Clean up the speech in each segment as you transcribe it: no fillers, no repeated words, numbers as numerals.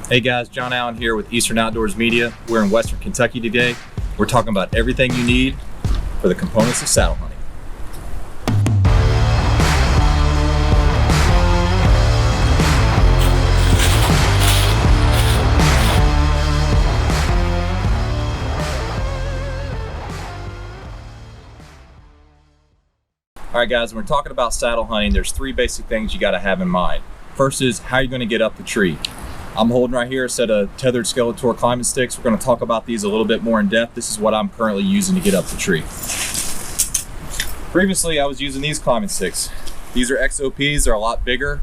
Hey guys, John Allen here with Eastern Outdoors Media. We're in Western Kentucky today. We're talking about everything you need for the components of saddle hunting. All right guys, when we're talking about saddle hunting, there's three basic things you gotta have in mind. First is how you're gonna get up the tree. I'm holding right here a set of Tethrd Skeletor climbing sticks. We're gonna talk about these a little bit more in depth. This is what I'm currently using to get up the tree. Previously, I was using these climbing sticks. These are XOPs, they're a lot bigger.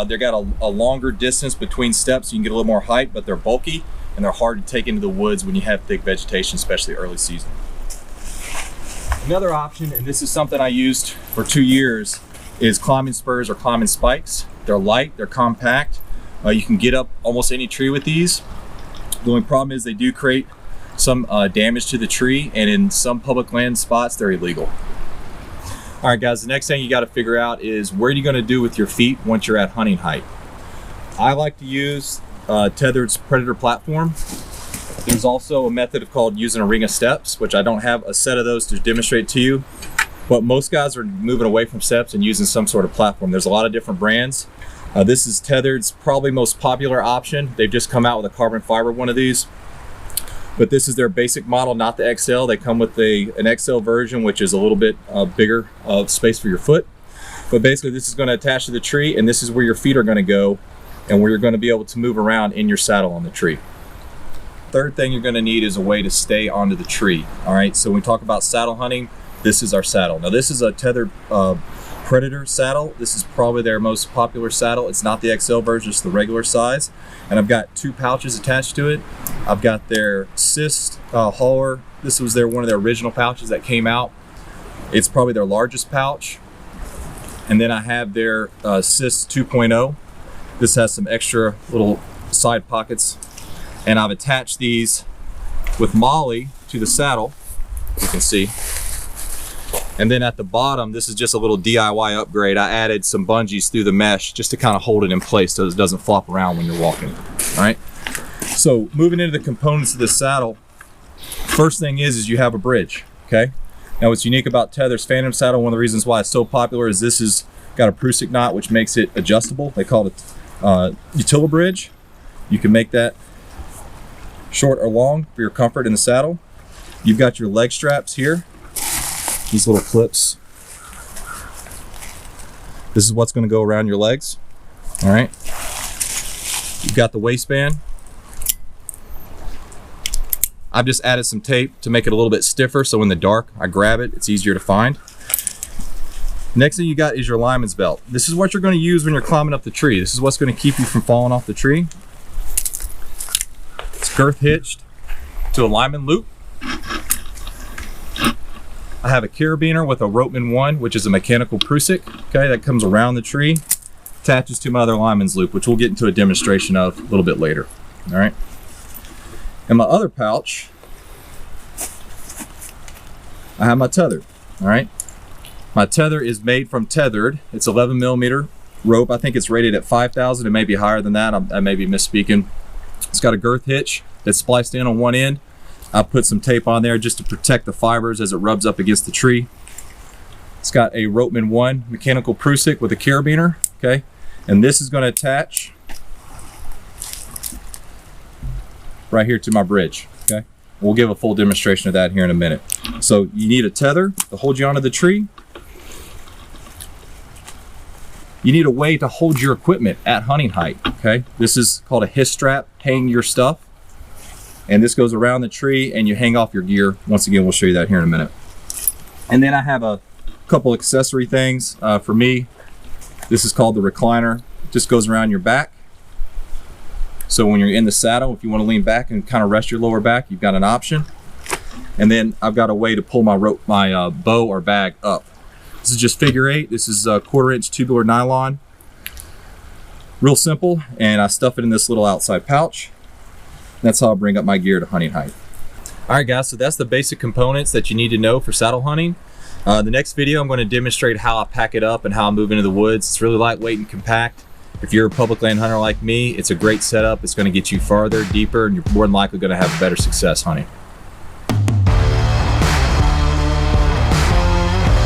They've got a longer distance between steps, so you can get a little more height, but they're bulky and they're hard to take into the woods when you have thick vegetation, especially early season. Another option, and this is something I used for 2 years, is climbing spurs or climbing spikes. They're light, they're compact. You can get up almost any tree with these. The only problem is they do create some damage to the tree, and in some public land spots, they're illegal. All right guys, the next thing you gotta figure out is what are you gonna do with your feet once you're at hunting height. I like to use Tethrd's Predator platform. There's also a method called using a ring of steps, which I don't have a set of those to demonstrate to you, but most guys are moving away from steps and using some sort of platform. There's a lot of different brands. This is Tethrd's probably most popular option. They've just come out with a carbon fiber one of these, but this is their basic model, not the XL. They come with an XL version, which is a little bit bigger space for your foot. But basically this is gonna attach to the tree, and this is where your feet are gonna go and where you're gonna be able to move around in your saddle on the tree. Third thing you're gonna need is a way to stay onto the tree. All right, so when we talk about saddle hunting, this is our saddle. Now this is a Tethrd Predator saddle. This is probably their most popular saddle. It's not the XL version, it's the regular size. And I've got 2 pouches attached to it. I've got their cyst hauler. This was one of their original pouches that came out. It's probably their largest pouch. And then I have their cyst 2.0. This has some extra little side pockets. And I've attached these with Molly to the saddle, you can see. And then at the bottom, this is just a little DIY upgrade. I added some bungees through the mesh just to kind of hold it in place so it doesn't flop around when you're walking, all right? So moving into the components of the saddle, first thing is you have a bridge, okay? Now what's unique about Tethrd Phantom saddle, one of the reasons why it's so popular is this has got a Prusik knot, which makes it adjustable. They call it Utila bridge. You can make that short or long for your comfort in the saddle. You've got your leg straps here, these little clips. This is what's going to go around your legs. All right, you've got the waistband. I've just added some tape to make it a little bit stiffer, so in the dark I grab it, it's easier to find. Next thing you got is your lineman's belt. This is what you're going to use when you're climbing up the tree. This is what's going to keep you from falling off the tree. Girth hitched to a lineman loop. I have a carabiner with a Ropeman 1, which is a mechanical Prusik, okay, that comes around the tree, attaches to my other lineman's loop, which we'll get into a demonstration of a little bit later, all right? In my other pouch, I have my tether, all right? My tether is made from Tethrd. It's 11mm rope. I think it's rated at 5,000. It may be higher than that. I may be misspeaking. It's got a girth hitch that's spliced in on one end. I put some tape on there just to protect the fibers as it rubs up against the tree. It's got a Ropeman 1 mechanical Prusik with a carabiner, okay? And this is going to attach right here to my bridge, okay? We'll give a full demonstration of that here in a minute. So you need a tether to hold you onto the tree. You need a way to hold your equipment at hunting height, okay? This is called a hiss strap, hang your stuff. And this goes around the tree and you hang off your gear. Once again, we'll show you that here in a minute. And then I have a couple accessory things. For me, this is called the recliner. It just goes around your back. So when you're in the saddle, if you want to lean back and kind of rest your lower back, you've got an option. And then I've got a way to pull my bow or bag up. This is just figure 8. This is a 1/4-inch tubular nylon. Real simple, and I stuff it in this little outside pouch. That's how I bring up my gear to hunting height. All right guys, so that's the basic components that you need to know for saddle hunting. The next video I'm going to demonstrate how I pack it up and how I move into the woods. It's really lightweight and compact. If you're a public land hunter like me, it's a great setup. It's going to get you farther, deeper, and you're more than likely going to have better success hunting.